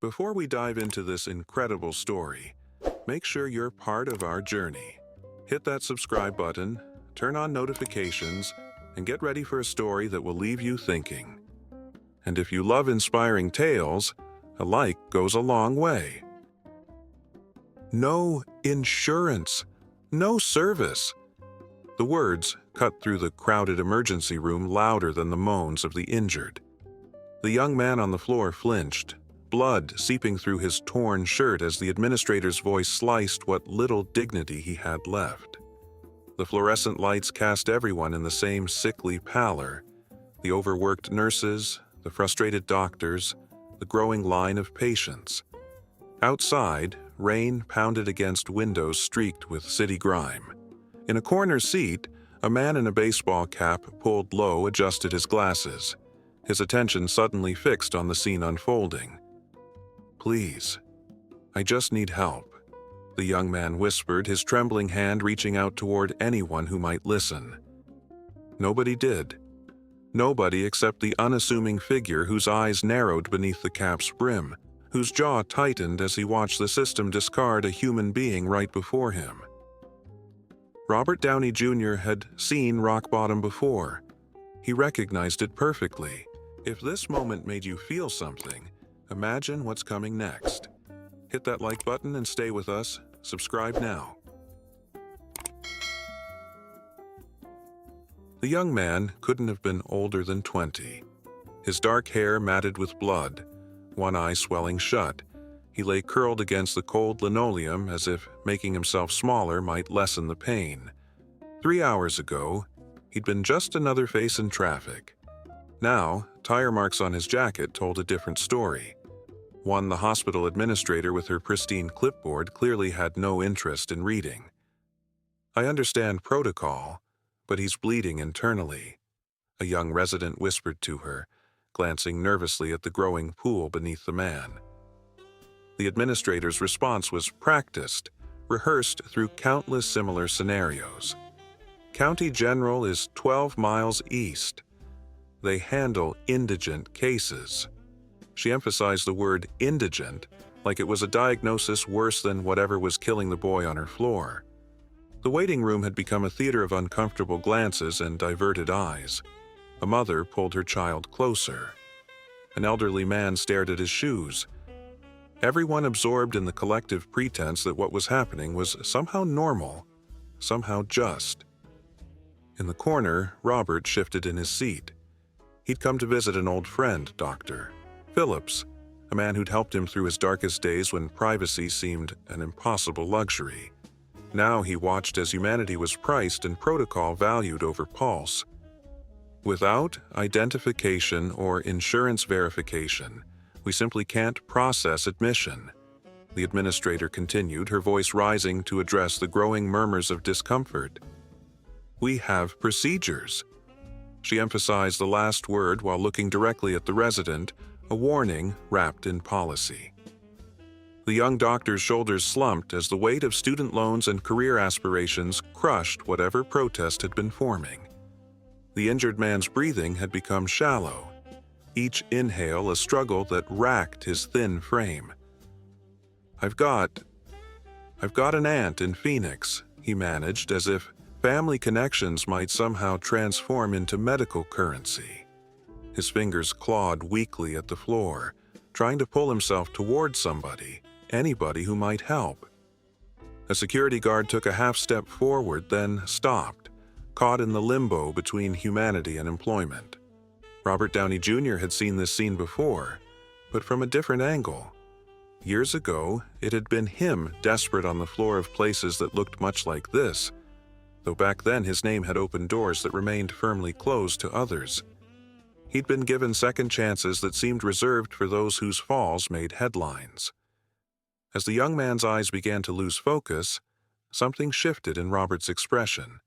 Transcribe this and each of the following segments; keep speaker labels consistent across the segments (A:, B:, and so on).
A: Before we dive into this incredible story, make sure you're part of our journey. Hit that subscribe button, turn on notifications, and get ready for a story that will leave you thinking. And if you love inspiring tales, a like goes a long way. No insurance, no service. The words cut through the crowded emergency room louder than the moans of the injured. The young man on the floor flinched, blood seeping through his torn shirt as the administrator's voice sliced what little dignity he had left. The fluorescent lights cast everyone in the same sickly pallor: the overworked nurses, the frustrated doctors, the growing line of patients. Outside, rain pounded against windows streaked with city grime. In a corner seat, a man in a baseball cap pulled low adjusted his glasses, his attention suddenly fixed on the scene unfolding. "Please, I just need help," the young man whispered, his trembling hand reaching out toward anyone who might listen. Nobody did. Nobody except the unassuming figure whose eyes narrowed beneath the cap's brim, whose jaw tightened as he watched the system discard a human being right before him. Robert Downey Jr. had seen rock bottom before. He recognized it perfectly. If this moment made you feel something, imagine what's coming next. Hit that like button and stay with us. Subscribe now. The young man couldn't have been older than 20. His dark hair matted with blood, one eye swelling shut. He lay curled against the cold linoleum as if making himself smaller might lessen the pain. 3 hours ago, he'd been just another face in traffic. Now, tire marks on his jacket told a different story. One the hospital administrator with her pristine clipboard clearly had no interest in reading. "I understand protocol, but he's bleeding internally," a young resident whispered to her, glancing nervously at the growing pool beneath the man. The administrator's response was practiced, rehearsed through countless similar scenarios. "County General is 12 miles east. They handle indigent cases." She emphasized the word indigent like it was a diagnosis worse than whatever was killing the boy on her floor. The waiting room had become a theater of uncomfortable glances and diverted eyes. A mother pulled her child closer. An elderly man stared at his shoes. Everyone absorbed in the collective pretense that what was happening was somehow normal, somehow just. In the corner, Robert shifted in his seat. He'd come to visit an old friend, Dr. Phillips, a man who'd helped him through his darkest days when privacy seemed an impossible luxury. Now he watched as humanity was priced and protocol valued over pulse. "Without identification or insurance verification, we simply can't process admission," the administrator continued, her voice rising to address the growing murmurs of discomfort. "We have procedures." She emphasized the last word while looking directly at the resident, a warning wrapped in policy. The young doctor's shoulders slumped as the weight of student loans and career aspirations crushed whatever protest had been forming. The injured man's breathing had become shallow, each inhale a struggle that racked his thin frame. I've got an aunt in Phoenix," he managed, as if family connections might somehow transform into medical currency. His fingers clawed weakly at the floor, trying to pull himself toward somebody, anybody who might help. A security guard took a half step forward, then stopped, caught in the limbo between humanity and employment. Robert Downey Jr. had seen this scene before, but from a different angle. Years ago, it had been him desperate on the floor of places that looked much like this, though back then his name had opened doors that remained firmly closed to others. He'd been given second chances that seemed reserved for those whose falls made headlines. As the young man's eyes began to lose focus, something shifted in Robert's expression.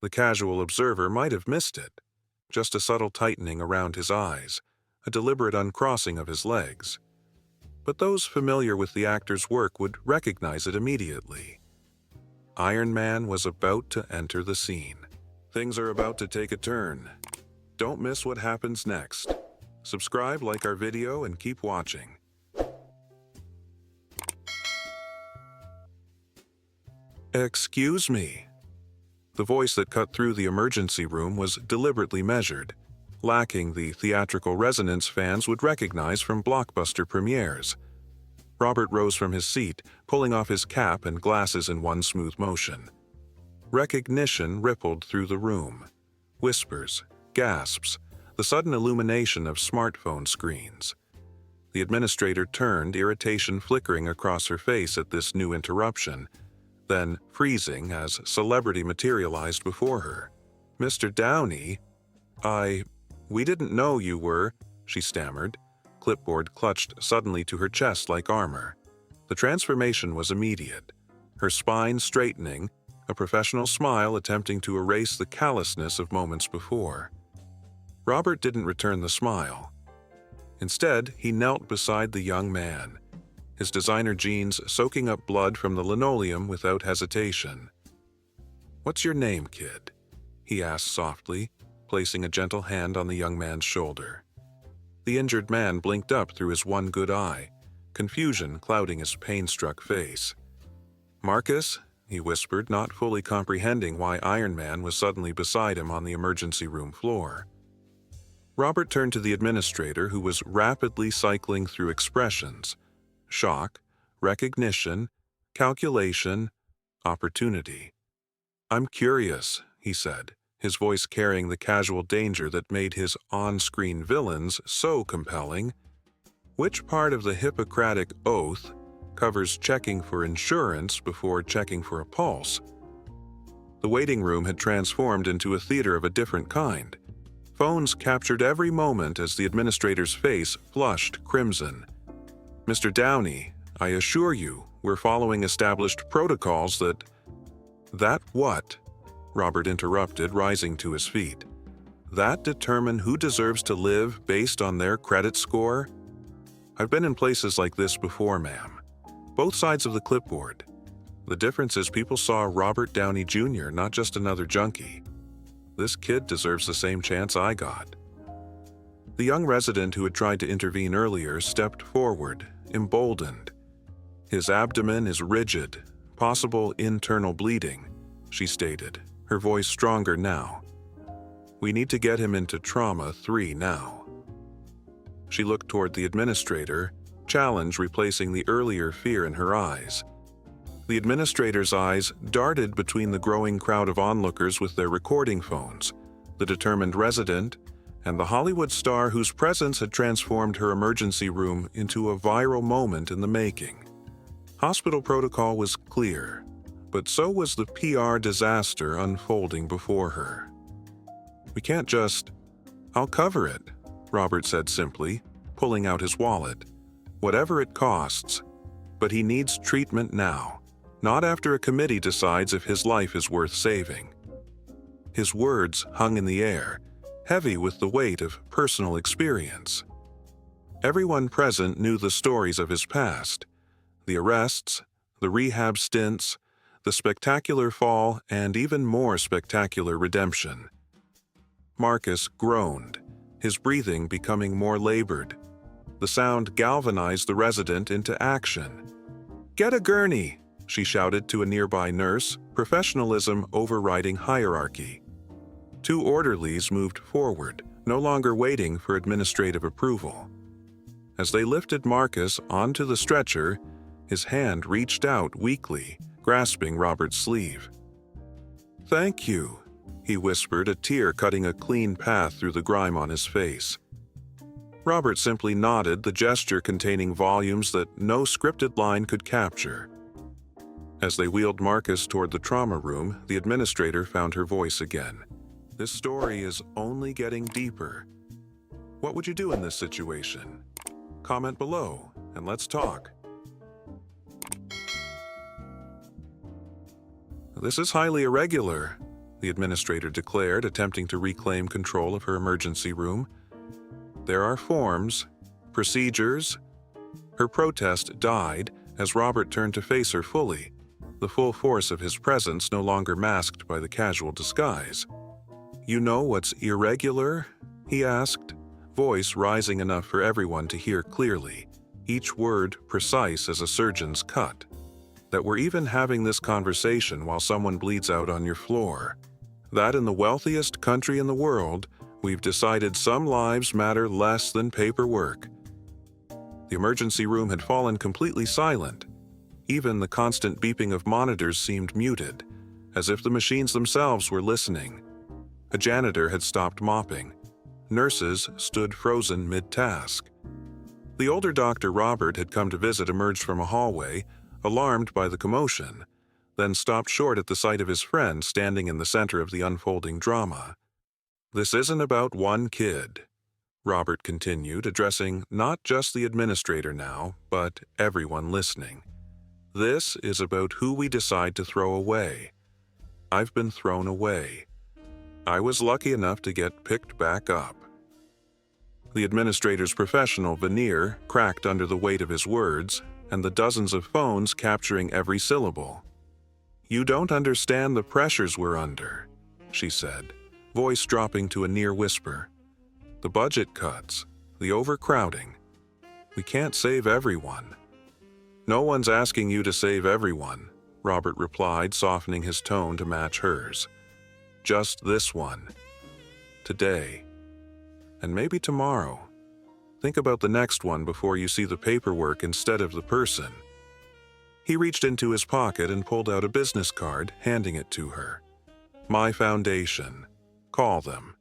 A: The casual observer might have missed it, just a subtle tightening around his eyes, a deliberate uncrossing of his legs. But those familiar with the actor's work would recognize it immediately. Iron Man was about to enter the scene. Things are about to take a turn. Don't miss what happens next. Subscribe, like our video, and keep watching. "Excuse me." The voice that cut through the emergency room was deliberately measured, lacking the theatrical resonance fans would recognize from blockbuster premieres. Robert rose from his seat, pulling off his cap and glasses in one smooth motion. Recognition rippled through the room. Whispers, gasps, the sudden illumination of smartphone screens. The administrator turned, irritation flickering across her face at this new interruption, then freezing as celebrity materialized before her. "Mr. Downey, we didn't know you were," she stammered, clipboard clutched suddenly to her chest like armor. The transformation was immediate, her spine straightening, a professional smile attempting to erase the callousness of moments before. Robert didn't return the smile. Instead, he knelt beside the young man, his designer jeans soaking up blood from the linoleum without hesitation. "What's your name, kid?" he asked softly, placing a gentle hand on the young man's shoulder. The injured man blinked up through his one good eye, confusion clouding his pain-struck face. "Marcus," he whispered, not fully comprehending why Iron Man was suddenly beside him on the emergency room floor. Robert turned to the administrator, who was rapidly cycling through expressions: shock, recognition, calculation, opportunity. "I'm curious," he said, his voice carrying the casual danger that made his on-screen villains so compelling. "Which part of the Hippocratic Oath covers checking for insurance before checking for a pulse?" The waiting room had transformed into a theater of a different kind. Phones captured every moment as the administrator's face flushed crimson. "Mr. Downey, I assure you, we're following established protocols that—" "That what?" Robert interrupted, rising to his feet. "That determine who deserves to live based on their credit score? I've been in places like this before, ma'am. Both sides of the clipboard. The difference is people saw Robert Downey Jr., not just another junkie. This kid deserves the same chance I got." The young resident who had tried to intervene earlier stepped forward, emboldened. "His abdomen is rigid, possible internal bleeding," she stated, her voice stronger now. "We need to get him into trauma 3 now." She looked toward the administrator, challenge replacing the earlier fear in her eyes. The administrator's eyes darted between the growing crowd of onlookers with their recording phones, the determined resident, and the Hollywood star whose presence had transformed her emergency room into a viral moment in the making. Hospital protocol was clear, but so was the PR disaster unfolding before her. "We can't just—" "I'll cover it," Robert said simply, pulling out his wallet. "Whatever it costs. But he needs treatment now. Not after a committee decides if his life is worth saving." His words hung in the air, heavy with the weight of personal experience. Everyone present knew the stories of his past: the arrests, the rehab stints, the spectacular fall, and even more spectacular redemption. Marcus groaned, his breathing becoming more labored. The sound galvanized the resident into action. "Get a gurney!" she shouted to a nearby nurse, professionalism overriding hierarchy. 2 orderlies moved forward, no longer waiting for administrative approval. As they lifted Marcus onto the stretcher, his hand reached out weakly, grasping Robert's sleeve. "Thank you," he whispered, a tear cutting a clean path through the grime on his face. Robert simply nodded, the gesture containing volumes that no scripted line could capture. As they wheeled Marcus toward the trauma room, the administrator found her voice again. "This story is only getting deeper. What would you do in this situation? Comment below, and let's talk." "This is highly irregular," the administrator declared, attempting to reclaim control of her emergency room. "There are forms, procedures." Her protest died as Robert turned to face her fully, the full force of his presence no longer masked by the casual disguise. "You know what's irregular?" he asked, voice rising enough for everyone to hear clearly, each word precise as a surgeon's cut. that we're even having this conversation while someone bleeds out on your floor. That in the wealthiest country in the world, we've decided some lives matter less than paperwork. The emergency room had fallen completely silent. Even the constant beeping of monitors seemed muted, as if the machines themselves were listening. A janitor had stopped mopping. Nurses stood frozen mid-task. The older Dr. Robert had come to visit emerged from a hallway, alarmed by the commotion, then stopped short at the sight of his friend standing in the center of the unfolding drama. "This isn't about one kid," Robert continued, addressing not just the administrator now, but everyone listening. "This is about who we decide to throw away. I've been thrown away. I was lucky enough to get picked back up." The administrator's professional veneer cracked under the weight of his words and the dozens of phones capturing every syllable. "You don't understand the pressures we're under," she said, voice dropping to a near whisper. "The budget cuts, the overcrowding. We can't save everyone." "No one's asking you to save everyone," Robert replied, softening his tone to match hers. "Just this one. Today. And maybe tomorrow. Think about the next one before you see the paperwork instead of the person." He reached into his pocket and pulled out a business card, handing it to her. "My foundation. Call them.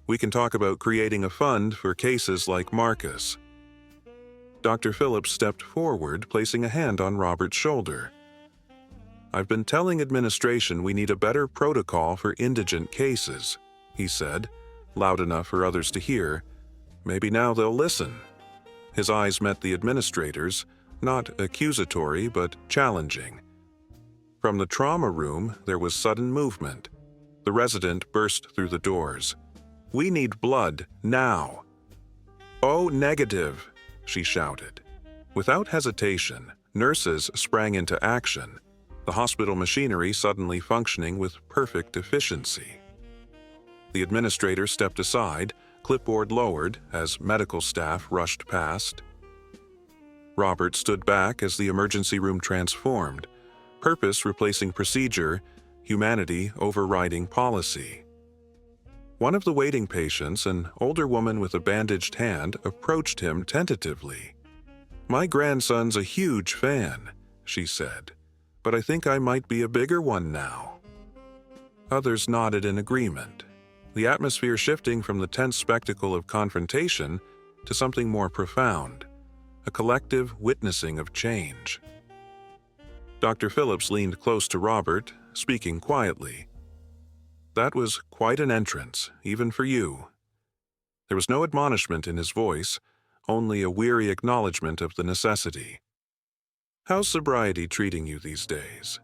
A: We can talk about creating a fund for cases like Marcus." Dr. Phillips stepped forward, placing a hand on Robert's shoulder. "I've been telling administration we need a better protocol for indigent cases," he said, loud enough for others to hear. "Maybe now they'll listen." His eyes met the administrator's, not accusatory but challenging. From the trauma room, there was sudden movement. The resident burst through the doors. "We need blood, now." "Oh, negative," she shouted. Without hesitation, nurses sprang into action, the hospital machinery suddenly functioning with perfect efficiency. The administrator stepped aside, clipboard lowered as medical staff rushed past. Robert stood back as the emergency room transformed, purpose replacing procedure, humanity overriding policy. One of the waiting patients, an older woman with a bandaged hand, approached him tentatively. "My grandson's a huge fan," she said, "but I think I might be a bigger one now." Others nodded in agreement, the atmosphere shifting from the tense spectacle of confrontation to something more profound, a collective witnessing of change. Dr. Phillips leaned close to Robert, speaking quietly. "That was quite an entrance, even for you." There was no admonishment in his voice, only a weary acknowledgement of the necessity. "How's sobriety treating you these days?"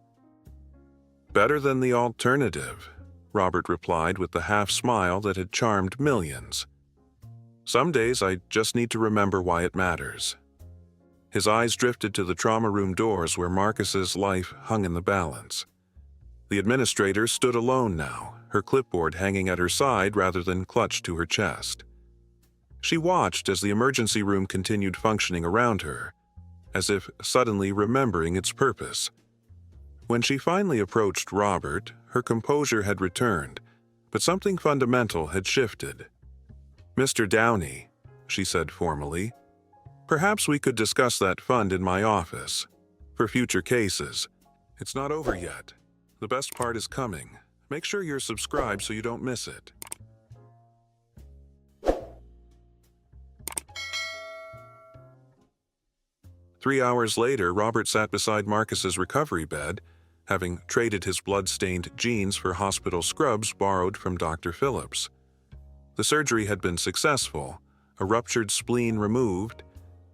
A: "Better than the alternative," Robert replied with the half-smile that had charmed millions. "Some days I just need to remember why it matters." His eyes drifted to the trauma room doors where Marcus's life hung in the balance. The administrator stood alone now, her clipboard hanging at her side rather than clutched to her chest. She watched as the emergency room continued functioning around her, as if suddenly remembering its purpose. When she finally approached Robert, her composure had returned, but something fundamental had shifted. "Mr. Downey," she said formally, "perhaps we could discuss that fund in my office, for future cases. It's not over yet. The best part is coming. Make sure you're subscribed so you don't miss it." Three hours later, Robert sat beside Marcus's recovery bed, having traded his blood-stained jeans for hospital scrubs borrowed from Dr. Phillips. The surgery had been successful, a ruptured spleen removed,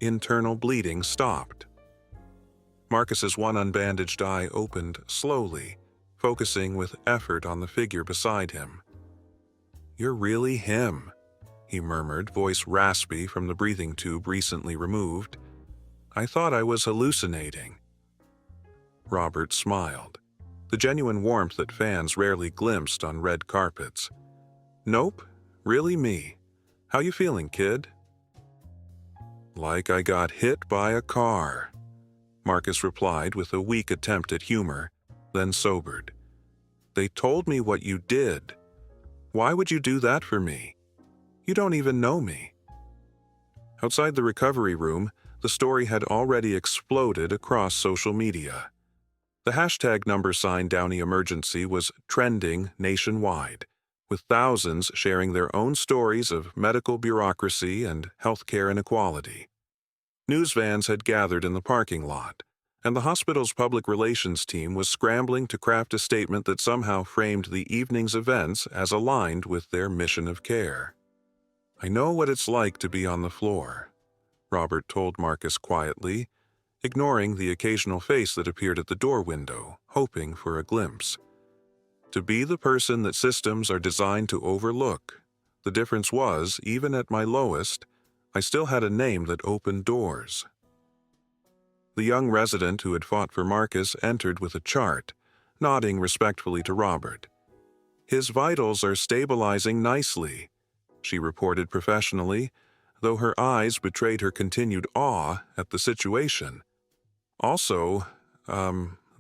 A: internal bleeding stopped. Marcus's one unbandaged eye opened slowly, focusing with effort on the figure beside him. "You're really him," he murmured, voice raspy from the breathing tube recently removed. "I thought I was hallucinating." Robert smiled, the genuine warmth that fans rarely glimpsed on red carpets. "Nope, really me. How you feeling, kid?" "Like I got hit by a car." Marcus replied with a weak attempt at humor, then sobered. They told me what you did. Why would you do that for me? You don't even know me. Outside the recovery room, the story had already exploded across social media. The hashtag #Downey emergency was trending nationwide, with thousands sharing their own stories of medical bureaucracy and healthcare inequality. News vans had gathered in the parking lot, and the hospital's public relations team was scrambling to craft a statement that somehow framed the evening's events as aligned with their mission of care. I know what it's like to be on the floor, Robert told Marcus quietly, ignoring the occasional face that appeared at the door window, hoping for a glimpse. To be the person that systems are designed to overlook. The difference was, even at my lowest, I still had a name that opened doors. The young resident who had fought for Marcus entered with a chart, nodding respectfully to Robert. His vitals are stabilizing nicely, she reported professionally, though her eyes betrayed her continued awe at the situation. Also,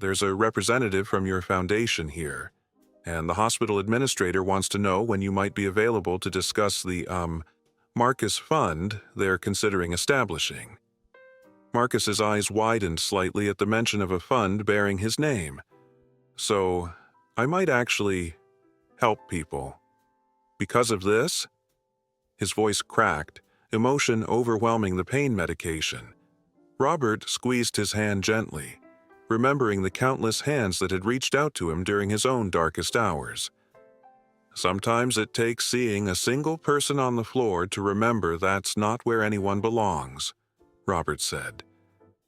A: there's a representative from your foundation here, and the hospital administrator wants to know when you might be available to discuss the, Marcus Fund they're considering establishing. Marcus's eyes widened slightly at the mention of a fund bearing his name. So, I might actually help people. Because of this? His voice cracked, emotion overwhelming the pain medication. Robert squeezed his hand gently, remembering the countless hands that had reached out to him during his own darkest hours. Sometimes it takes seeing a single person on the floor to remember that's not where anyone belongs, Robert said.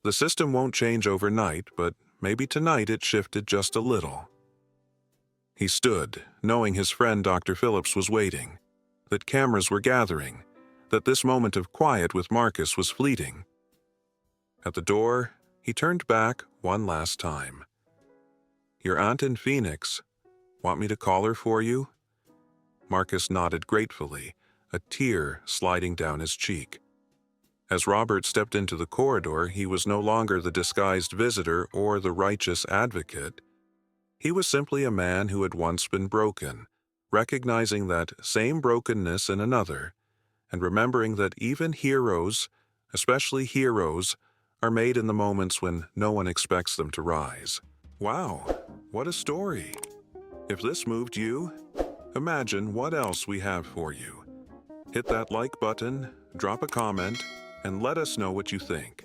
A: The system won't change overnight, but maybe tonight it shifted just a little. He stood, knowing his friend Dr. Phillips was waiting, that cameras were gathering, that this moment of quiet with Marcus was fleeting. At the door, he turned back one last time. Your aunt in Phoenix. Want me to call her for you? Marcus nodded gratefully, a tear sliding down his cheek. As Robert stepped into the corridor, he was no longer the disguised visitor or the righteous advocate. He was simply a man who had once been broken, recognizing that same brokenness in another, and remembering that even heroes, especially heroes, are made in the moments when no one expects them to rise. Wow, what a story! If this moved you, imagine what else we have for you. Hit that like button, drop a comment, and let us know what you think.